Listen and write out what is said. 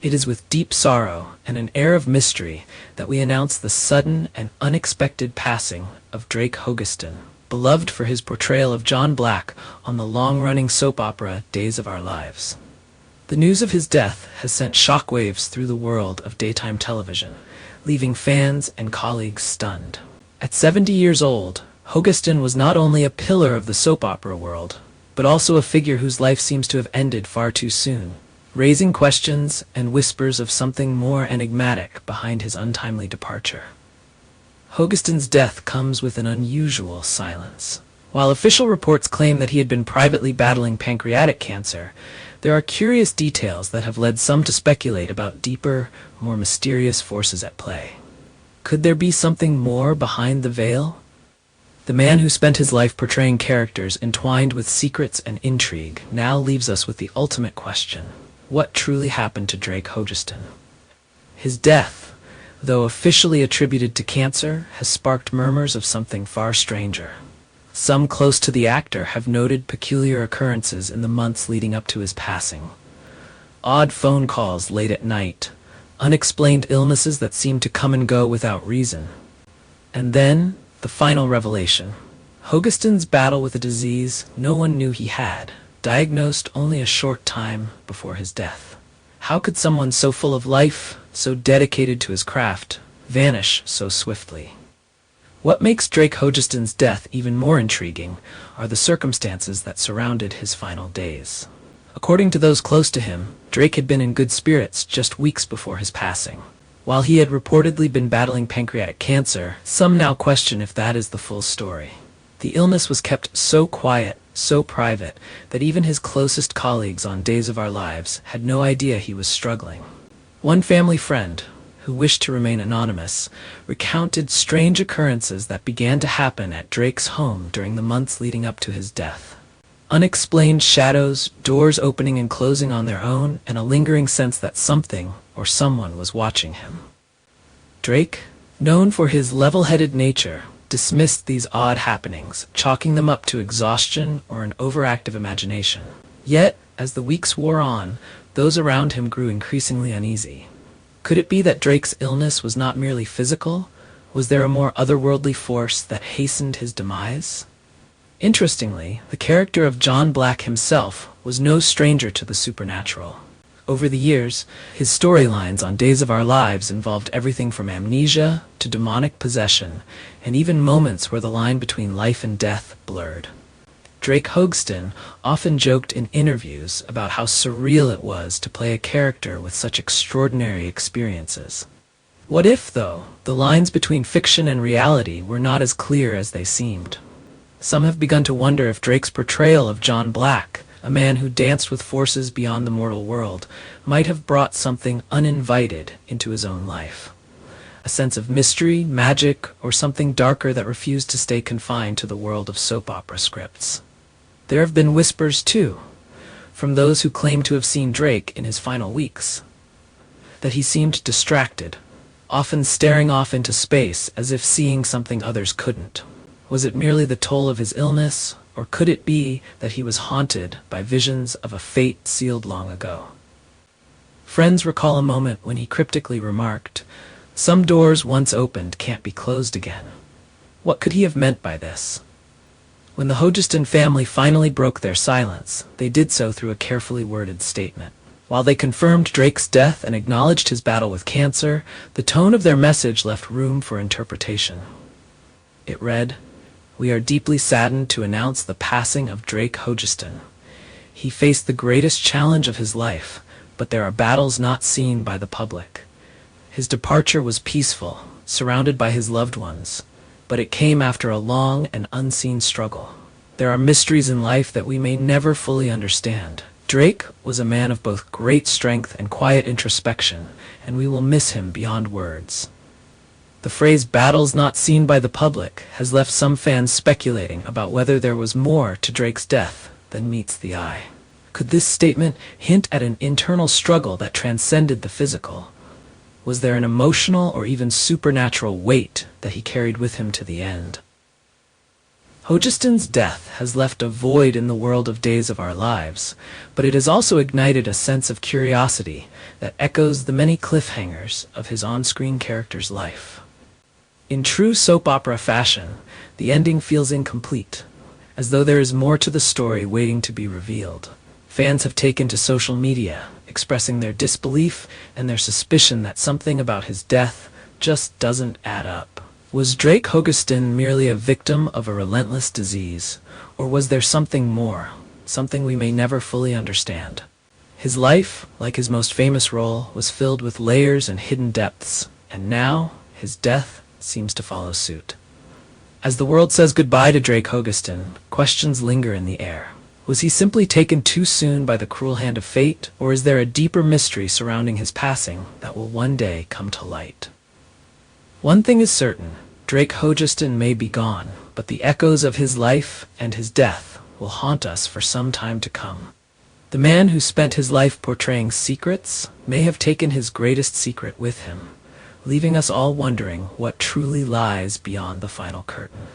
It is with deep sorrow and an air of mystery that we announce the sudden and unexpected passing of Drake Hogestyn, beloved for his portrayal of John Black on the long-running soap opera Days of Our Lives. The news of his death has sent shockwaves through the world of daytime television, leaving fans and colleagues stunned. At 70 years old, Hogestyn was not only a pillar of the soap opera world, but also a figure whose life seems to have ended far too soon, raising questions and whispers of something more enigmatic behind his untimely departure. Hogestyn's death comes with an unusual silence. While official reports claim that he had been privately battling pancreatic cancer, there are curious details that have led some to speculate about deeper, more mysterious forces at play. Could there be something more behind the veil? The man who spent his life portraying characters entwined with secrets and intrigue now leaves us with the ultimate question: what truly happened to Drake Hogestyn? His death, though officially attributed to cancer, has sparked murmurs of something far stranger. Some close to the actor have noted peculiar occurrences in the months leading up to his passing. Odd phone calls late at night, unexplained illnesses that seemed to come and go without reason. And then, the final revelation. Hogestyn's battle with a disease no one knew he had, diagnosed only a short time before his death. How could someone so full of life, so dedicated to his craft, vanish so swiftly? What makes Drake Hogestyn's death even more intriguing are the circumstances that surrounded his final days. According to those close to him, Drake had been in good spirits just weeks before his passing. While he had reportedly been battling pancreatic cancer, some now question if that is the full story. The illness was kept so quiet, so private, that even his closest colleagues on Days of Our Lives had no idea he was struggling. One family friend, who wished to remain anonymous, recounted strange occurrences that began to happen at Drake's home during the months leading up to his death. Unexplained shadows, doors opening and closing on their own, and a lingering sense that something or someone was watching him. Drake, known for his level-headed nature, dismissed these odd happenings, chalking them up to exhaustion or an overactive imagination. Yet, as the weeks wore on, those around him grew increasingly uneasy. Could it be that Drake's illness was not merely physical? Was there a more otherworldly force that hastened his demise? Interestingly, the character of John Black himself was no stranger to the supernatural. Over the years, his storylines on Days of Our Lives involved everything from amnesia to demonic possession, and even moments where the line between life and death blurred. Drake Hogestyn often joked in interviews about how surreal it was to play a character with such extraordinary experiences. What if, though, the lines between fiction and reality were not as clear as they seemed? Some have begun to wonder if Drake's portrayal of John Black, a man who danced with forces beyond the mortal world, might have brought something uninvited into his own life. A sense of mystery, magic, or something darker that refused to stay confined to the world of soap opera scripts. There have been whispers, too, from those who claim to have seen Drake in his final weeks, that he seemed distracted, often staring off into space as if seeing something others couldn't. Was it merely the toll of his illness, or could it be that he was haunted by visions of a fate sealed long ago? Friends recall a moment when he cryptically remarked, "Some doors once opened can't be closed again." What could he have meant by this? When the Hogestyn family finally broke their silence, they did so through a carefully worded statement. While they confirmed Drake's death and acknowledged his battle with cancer, the tone of their message left room for interpretation. It read, "We are deeply saddened to announce the passing of Drake Hogestyn. He faced the greatest challenge of his life, but there are battles not seen by the public. His departure was peaceful, surrounded by his loved ones, but it came after a long and unseen struggle. There are mysteries in life that we may never fully understand. Drake was a man of both great strength and quiet introspection, and we will miss him beyond words." The phrase "battles not seen by the public" has left some fans speculating about whether there was more to Drake's death than meets the eye. Could this statement hint at an internal struggle that transcended the physical? Was there an emotional or even supernatural weight that he carried with him to the end? Hogestyn's death has left a void in the world of Days of Our Lives, but it has also ignited a sense of curiosity that echoes the many cliffhangers of his on-screen character's life. In true soap opera fashion, the ending feels incomplete, as though there is more to the story waiting to be revealed. Fans have taken to social media, expressing their disbelief and their suspicion that something about his death just doesn't add up. Was Drake Hogestyn merely a victim of a relentless disease, or was there something more, something we may never fully understand? His life, like his most famous role, was filled with layers and hidden depths, and now his death seems to follow suit. As the world says goodbye to Drake Hogestyn, questions linger in the air. Was he simply taken too soon by the cruel hand of fate, or is there a deeper mystery surrounding his passing that will one day come to light? One thing is certain, Drake Hogestyn may be gone, but the echoes of his life and his death will haunt us for some time to come. The man who spent his life portraying secrets may have taken his greatest secret with him, leaving us all wondering what truly lies beyond the final curtain.